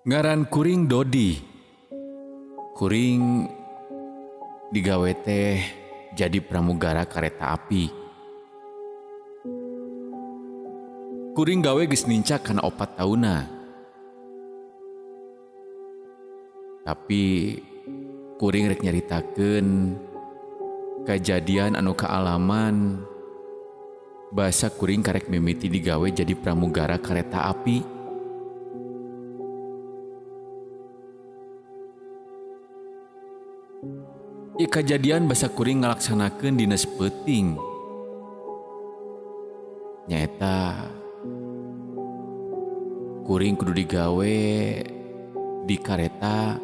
Ngaran kuring Dodi. Kuring digawe teh jadi pramugara kareta api. Kuring gawe geus nincak kana 4 tahunna. Tapi kuring rek nyaritakeun kejadian anu kaalaman basa kuring karek mimiti digawe jadi pramugara kareta api. Ieu kejadian basa kuring ngalaksanakeun dinas peuting. Nyaeta kuring kudu digawe di kareta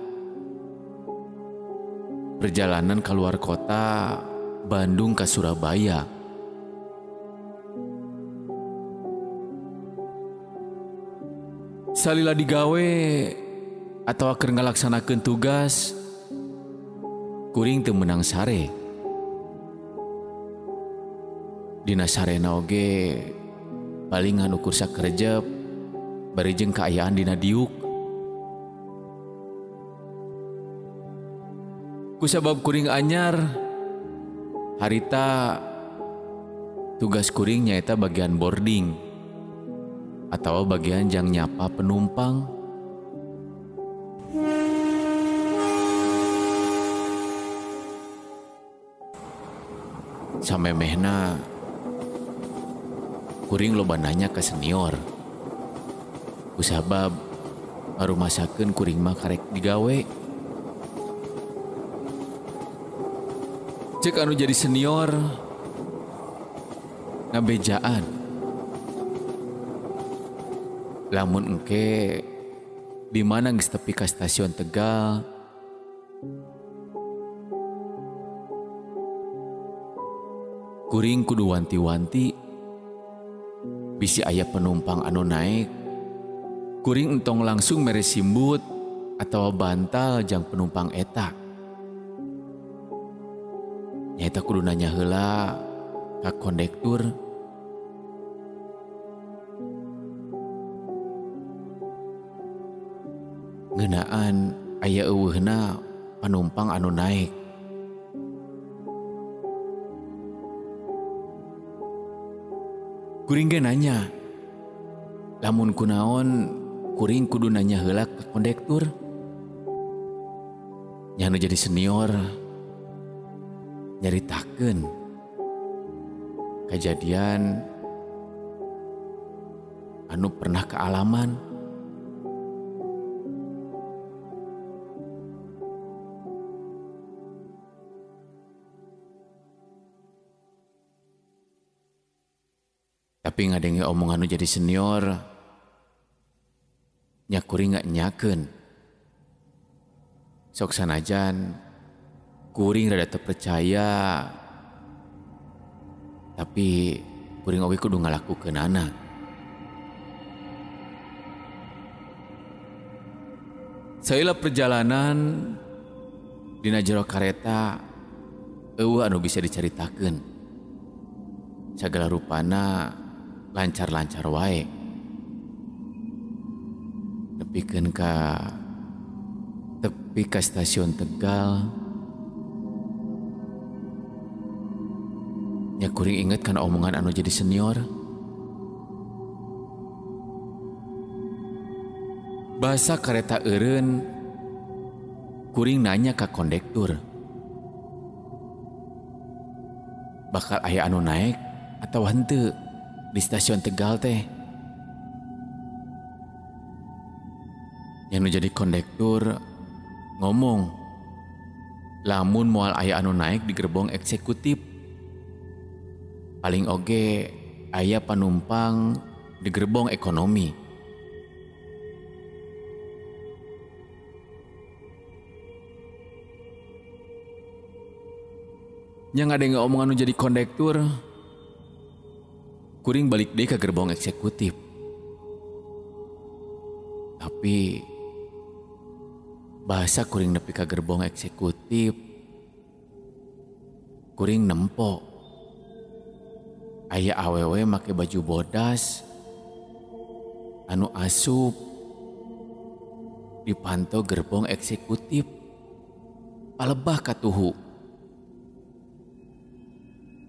perjalanan keluar kota Bandung ke Surabaya. Salila digawe atau keur ngalaksanakeun tugas, kuring teu meunang sare. Dina sarena oge paling nganukur sakerjep bari jeung kaayaan dina diuk. Kusabab kuring anyar, harita tugas kuring nyaeta bagian boarding atau bagian jang nyapa penumpang. Samemehna kuring loba nanya ke senior. Kusabab ngarumasakeun kuring mah karek digawe. Cek anu jadi senior ngabejaan. Lamun engke di mana geus tepi ka stasiun Tegal, kuring kudu wanti-wanti bisi aya penumpang anu naik, kuring entong langsung mere simbut atau bantal jang penumpang eta. Nyaeta kudu nanya heula ka kondektur, ngeunaan aya eueuhna penumpang anu naik. Kuring ge nanya, lamun kunaon kuring kudu nanya heula ka kondektur. Nya anu jadi senior nyaritakeun kejadian anu pernah kaalaman. Tapi ngadenge omongan anu jadi senior, nya kuring gak nyakeun. Sok sanajan kuring rada teu percaya, tapi kuring oge kudu ngalakukeunana. Saila perjalanan dina jero kareta eueuh anu bisa dicaritakeun. Sagala rupana lancar-lancar wae. Nepikeun ka tepi ka stasiun Tegal, nya kuring inget kan omongan anu jadi senior. Basa kareta eureun, kuring nanya ka kondektur, bakal aya anu naik atau henteu di stasiun Tegal teh. Yang nu jadi kondektur ngomong, lamun moal aya anu naik di gerbong eksekutif, paling oge aya panumpang di gerbong ekonomi. Nya ngadenge omongan anu jadi kondektur, kuring balik deui ka gerbong eksekutif. Tapi bahasa kuring nepi ka gerbong eksekutif, kuring nempo aya awewe make baju bodas anu asup dipantau gerbong eksekutif palebah katuhu.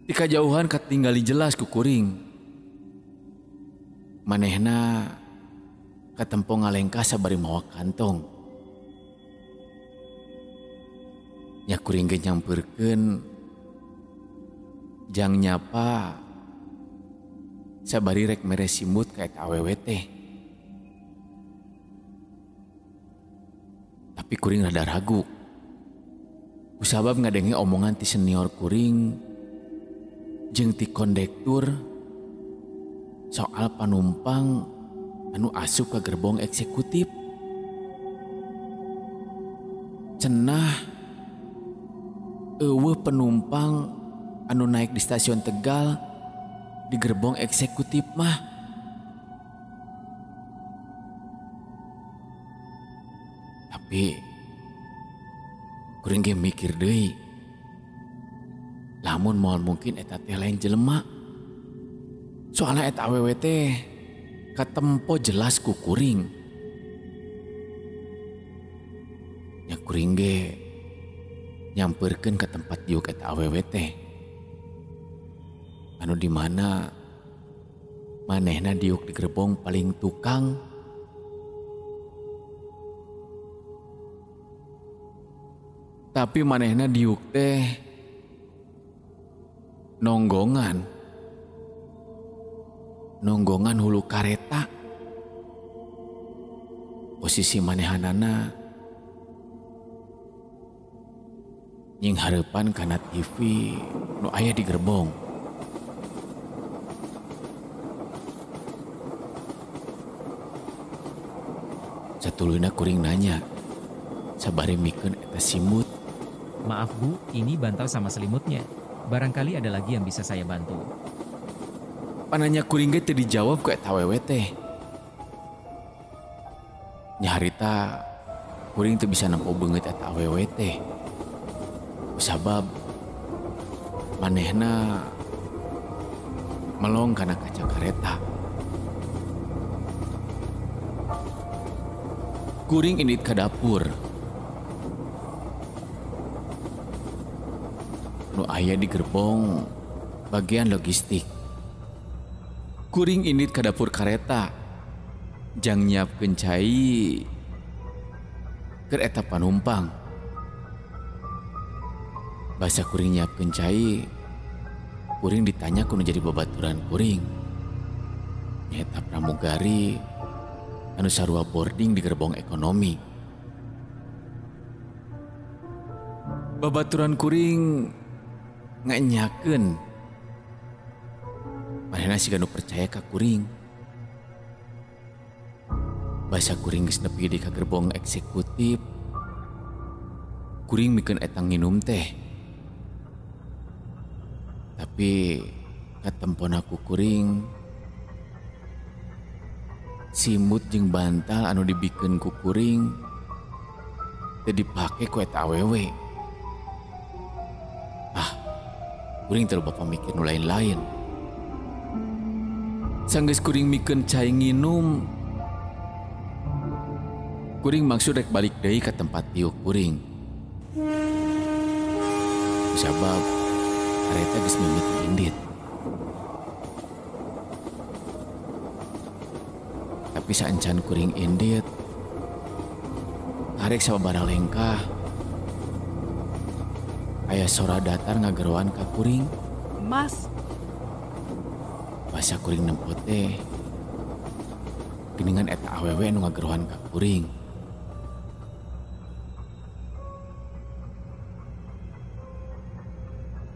Di kajauhan katinggali jelas ku kuring. Manehna katempo ngalengka sabari mawa kantong. Nya kuring ge nyampeurkeun jang nyapa sabari rek mere simut ka eta awewe teh. Tapi kuring rada ragu. Kusabab ngadenge omongan ti senior kuring jeung ti kondektur soal panumpang anu asup ke gerbong eksekutif. Cenah eueuh penumpang anu naik di stasiun Tegal di gerbong eksekutif mah. Tapi kuring ge mikir deui. Lamun moal mungkin eta teh lain jelema. Soalna eta awewe teh katempo jelas ku kuring. Nya kuring ge nyampeurkeun ke tempat diuk eta awewe teh. Anu di mana manehna diuk di gerbong paling tukang. Tapi manehna diuk teh nonggongan hulu kareta. Posisi manehanana nying hareupan kana TV nu aya di gerbong. Satuluyna kuring nanya, sabari mikeun eta simut. Maaf Bu, ini bantal sama selimutnya. Barangkali ada lagi yang bisa saya bantu. Pananya kuring ge teu dijawab ku eta awewe teh. Nya harita kuring teu bisa nempo beungeut eta awewe teh. Sabab manehna melong kana kaca kareta. Kuring indit ka dapur. Nu aya di gerbong bagian logistik. Kuring indit ka dapur kareta. Jang nyiapkeun cai keur eta panumpang. Basa kuring nyiapkeun cai, kuring ditanya kudu jadi babaturan kuring. Nyaeta pramugari anu sarua boarding di gerbong ekonomi. Babaturan kuring nganyakeun manehna siga nu percaya ka kuring. Basa kuring geus nepi di ka gerbong eksekutif, kuring mikeun eta nginum teh. Tapi katempona ku kuring simut jeung bantal anu dibikeun ku kuring teu dipake ku eta awewe. Kuring teu bapa mikir nu lain-lain. Sanggeus kuring mikeun cai nginum, kuring maksud rek balik deui ka tempat tiuk kuring. Sabab kareta geus mimiti indit. Tapi saencan kuring indit, karek sababaraha lengkah aya sora datar ngageroan ka kuring. Mas. Basa kuring nempot teh geningan eta awewe anu ngageroan ka kuring.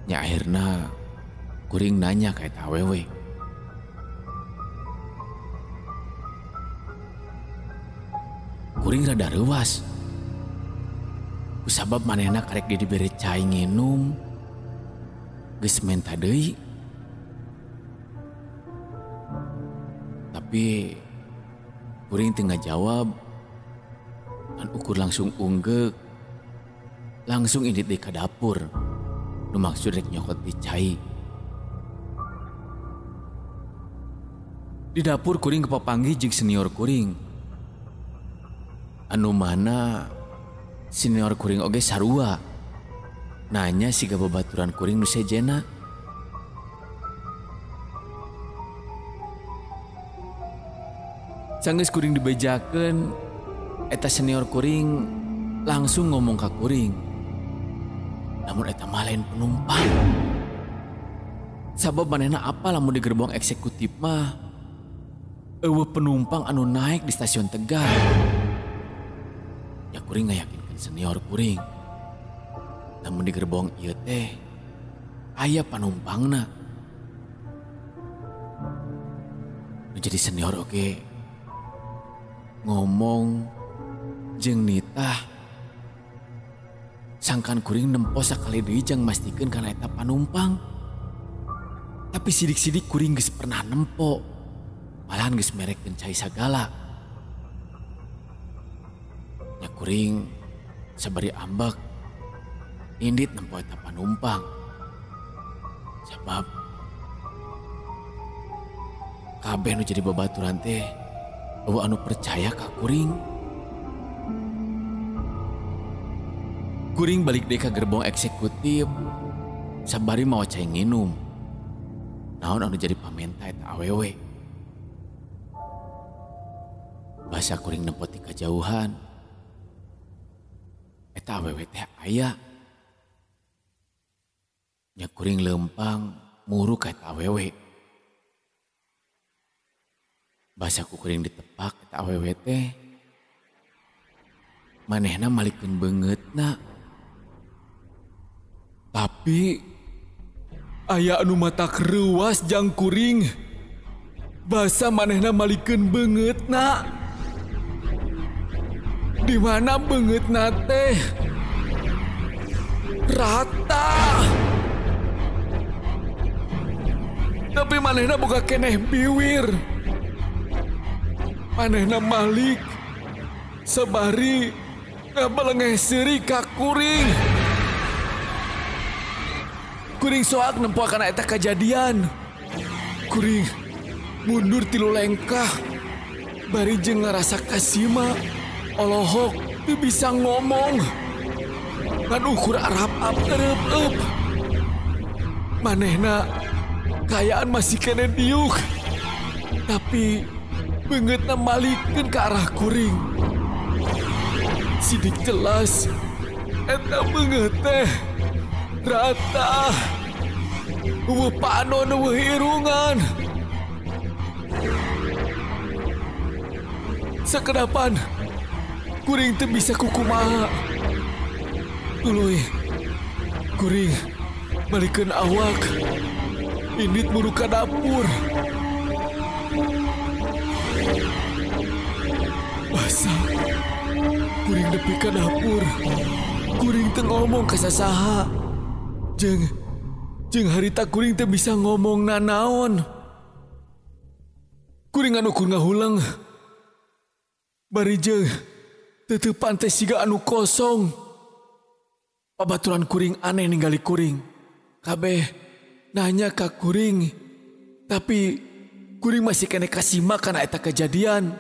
Nya akhirna kuring nanya ka eta awewe. Kuring rada reuwas. Kusabab manehna karek dia diberi cai nginum geus menta deui. Tapi kuring teu ngajawab. An ukur langsung unggek. Langsung indit deui ka dapur. Nu maksud rek nyokot di cai. Di dapur kuring kepapanggih jeung senior kuring. anu mana senior kuring oge sarua nanya siga babaturan kuring nu sejena. Sanggeus kuring dibejakeun, eta senior kuring langsung ngomong ka kuring. Namun eta mah lain penumpang. Sabab manehna apa lamun di gerbong eksekutif mah eueuh penumpang anu naik di stasiun Tegal. Ya kuring ngayakinkeun senior kuring. Namun di gerbong ieu teh aya panumpangna. Nu jadi senior oge ngomong jeung nitah sangkan kuring nempo sakali deui jang mastikeun kana eta panumpang. Tapi sidik-sidik kuring geus pernah nempo, malahan geus merekkeun cai sagala. Nya kuring sabari ambek indit nempo eta panumpang. Sabab kabeh nu jadi babaturan teh eueuh anu percaya ka kuring. Kuring balik deui ka gerbong eksekutif sabari mawa cai nginum. Naon anu jadi pamenta eta awewe. Basa kuring nempo ti kajauhan. Eta awewe teh aya. Nya kuring leumpang muru ka eta awewe. Basa ku kuring ditepak eta awewe teh. Manehna malikeun beungeutna. Tapi aya anu mata kreuwas jang kuring. Basa manehna malikeun beungeutna. Di mana beungeutna teh rata. Tapi manehna boga keneh biwir. Manehna malik sabari ngabalengeh seuri ka kuring. Kuring soak nempo kana eta kajadian. Kuring mundur 3 lengkah. Bari jeung ngarasa kasima olohok teu bisa ngomong. Ngan ukur arap-ap ereup-eup. Manehna kayaan masih kene diuk. Tapi beungeutna malikeun ka arah kuring. Sidik jelas eta beungeut teh rata. Eueuh panon eueuh irungan. Sakedapan kuring teu bisa kukumaha. Tuluy kuring balikeun awak. Indit muru ka dapur. Basa kuring nepi ka dapur. Kuring teu ngomong ka sasaha. Jeung harita kuring teu bisa ngomong nanaon. Kuring anu ukur ngahuleng. Bari jeung teutepan teh siga anu kosong. Babaturan kuring aneh ningali kuring. Kabeh nanya ka kuring. Tapi kuring masih kene kasima kana eta kejadian.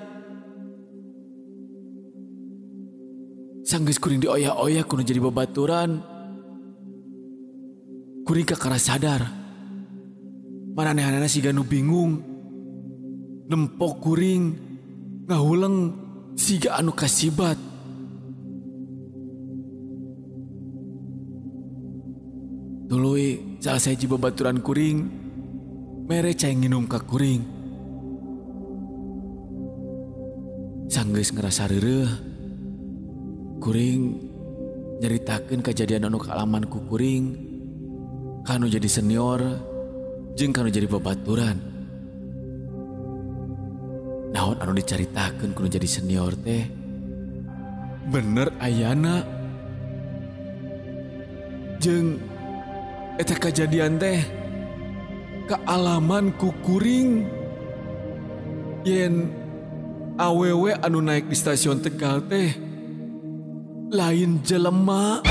Sanggeus kuring dioyak-oyak kudu jadi babaturan. Kuring kakara sadar. Maranehna siga nu bingung. Nempok kuring ngahuleng siga anu kasibat. Tuluy salah sahiji babaturan kuring mere cai nginum ka kuring. Sanggeus ngerasa reureuh, kuring nyaritakeun kajadian anu kaalaman ku kuring kanu jadi senior jeung kanu jadi babaturan. Naon anu dicaritakeun kanu jadi senior teh bener ayana. Jeung eta kajadian teh kaalaman ku kuring yen awewe anu naik di stasiun Tegal teh lain jelema.